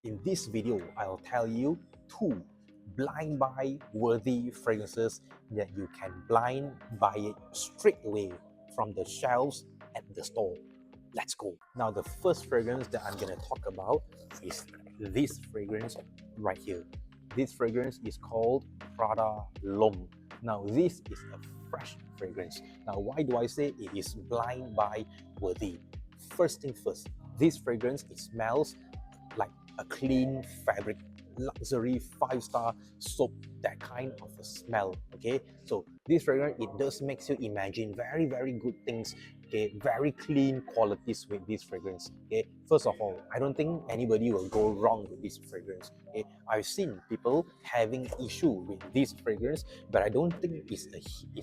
In this video, I'll tell you 2 blind buy worthy fragrances that you can blind buy it straight away from the shelves at the store. Let's go. Now, the first fragrance that I'm going to talk about is this fragrance right here. This fragrance is called Prada L'Homme. Now, this is a fresh fragrance. Now, why do I say it is blind buy worthy? First thing first, this fragrance, it smells like a clean fabric, luxury 5-star soap, that kind of a smell. Okay, so this fragrance, it does makes you imagine very good things. Okay, very clean qualities with this fragrance. Okay, first of all, I don't think anybody will go wrong with this fragrance. Okay, I've seen people having issue with this fragrance, but I don't think it's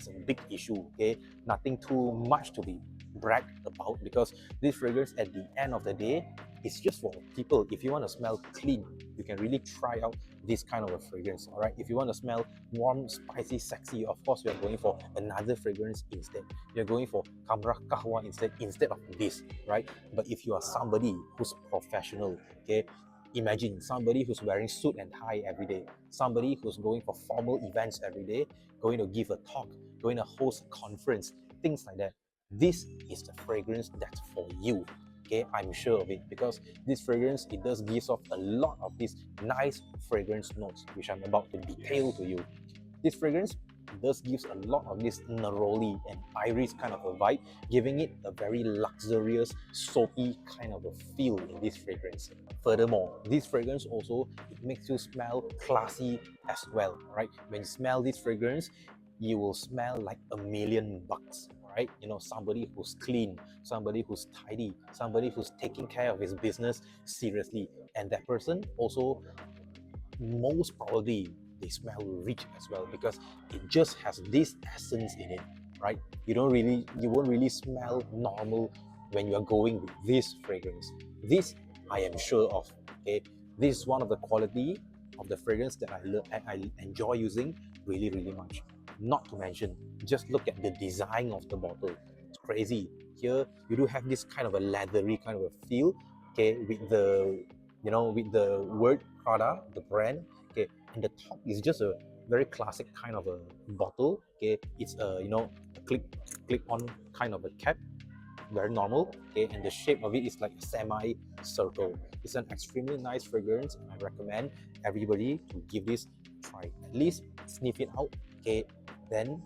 a big issue. Okay, nothing too much to be bragged about, because this fragrance at the end of the day, it's just for people. If you want to smell clean, you can really try out this kind of a fragrance. All right, if you want to smell warm, spicy, sexy, of course you're going for another fragrance instead. You're going for Kamra Kahwa instead of this, right? But if you are somebody who's professional, okay, imagine somebody who's wearing suit and tie every day, somebody who's going for formal events every day, going to give a talk, going to host a conference, things like that. This is the fragrance that's for you. Okay, I'm sure of it, because this fragrance, it does gives off a lot of these nice fragrance notes, which I'm about to detail to you. This fragrance does gives a lot of this neroli and iris kind of a vibe, giving it a very luxurious, soapy kind of a feel in this fragrance. Furthermore, this fragrance also, it makes you smell classy as well, right? When you smell this fragrance, you will smell like $1,000,000, right? You know, somebody who's clean, somebody who's tidy, somebody who's taking care of his business seriously. And that person also, most probably, they smell rich as well, because it just has this essence in it, right? You won't really smell normal when you are going with this fragrance. This I am sure of. Okay, this is one of the quality of the fragrance that I enjoy using really much. Not to mention, just look at the design of the bottle. It's crazy. Here you do have this kind of a leathery kind of a feel, okay, with the, with the word Prada, the brand. Okay, and the top is just a very classic kind of a bottle. Okay, it's a, a click on kind of a cap, very normal. Okay, and the shape of it is like a semi circle. It's an extremely nice fragrance, and I recommend everybody to give this a try. At least sniff it out. Okay, then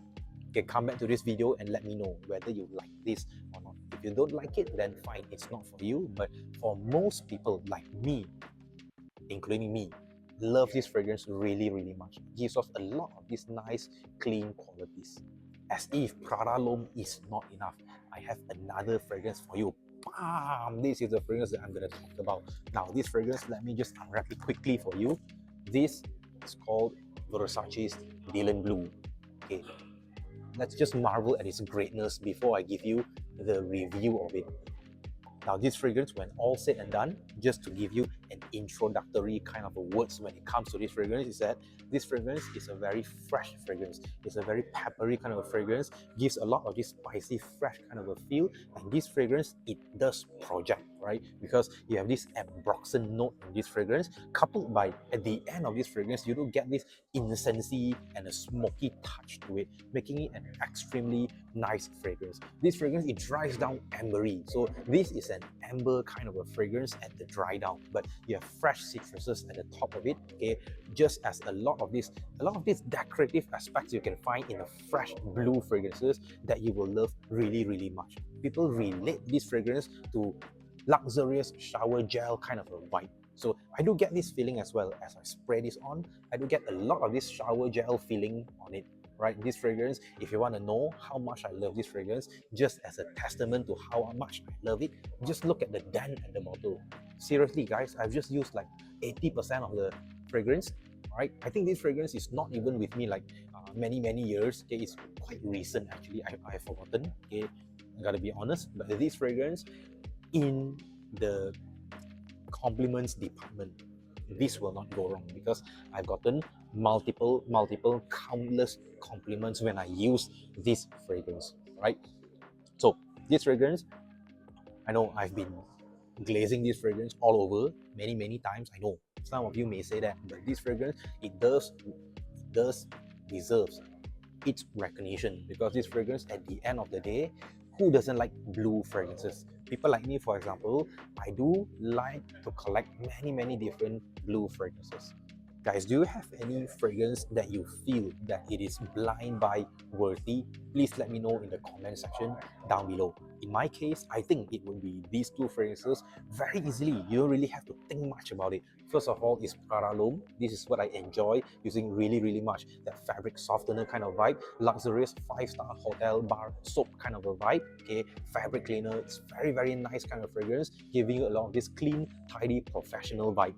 come back to this video and let me know whether you like this or not. If you don't like it, then fine, it's not for you. But for most people like me, including me, love this fragrance really much. It gives off a lot of these nice, clean qualities. As if Prada L'Homme is not enough, I have another fragrance for you. Bam! This is the fragrance that I'm going to talk about. Now, this fragrance, let me just unwrap it quickly for you. This is called Versace's Dylan Blue. Okay, let's just marvel at its greatness before I give you the review of it. Now, this fragrance, when all said and done, just to give you an introductory kind of a words when it comes to this fragrance, is that this fragrance is a very fresh fragrance. It's a very peppery kind of a fragrance, gives a lot of this spicy, fresh kind of a feel. And this fragrance, it does project, right? Because you have this ambroxan note in this fragrance, coupled by, at the end of this fragrance, you do get this incense-y and a smoky touch to it, making it an extremely nice fragrance. This fragrance, it dries down ambery. So this is an amber kind of a fragrance at the dry down, but you have fresh citruses at the top of it. Okay, just as a lot of these decorative aspects you can find in the fresh blue fragrances that you will love really much. People relate this fragrance to luxurious shower gel kind of a vibe. So I do get this feeling as well. As I spray this on, I do get a lot of this shower gel feeling on it, right? This fragrance, if you want to know how much I love this fragrance, just as a testament to how much I love it, just look at the dent at the bottle. Seriously guys, I've just used like 80% of the fragrance, right? I think this fragrance is not even with me like many years. Okay, it's quite recent actually. I've forgotten. Okay, I gotta be honest, but this fragrance, in the compliments department, this will not go wrong, because I've gotten multiple countless compliments when I use this fragrance, right? So this fragrance, I know I've been glazing this fragrance all over many times. I know some of you may say that, but this fragrance, it does deserves its recognition, because this fragrance, at the end of the day, who doesn't like blue fragrances? People like me, for example, I do like to collect many different blue fragrances. Guys, do you have any fragrance that you feel that it is blind buy worthy? Please let me know in the comment section down below. In my case, I think it would be these two fragrances very easily. You don't really have to think much about it. First of all is Prada L'Homme. This is what I enjoy using really much. That fabric softener kind of vibe, luxurious 5-star hotel bar soap kind of a vibe. Okay, fabric cleaner. It's very nice kind of fragrance, giving you a lot of this clean, tidy, professional vibe.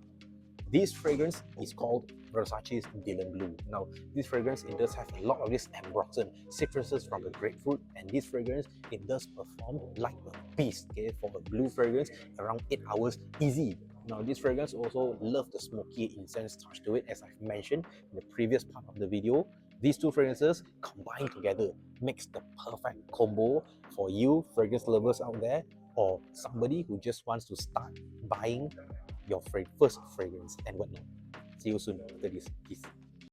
This fragrance is called Versace's Dylan Blue. Now, this fragrance, it does have a lot of this ambroxan, citruses from the grapefruit, and this fragrance, it does perform like a beast, okay, for a blue fragrance, around 8 hours easy. Now, this fragrance also loves the smoky incense touch to it, as I've mentioned in the previous part of the video. These two fragrances combined together makes the perfect combo for you fragrance lovers out there, or somebody who just wants to start buying your first fragrance and whatnot. See you soon after this. Peace.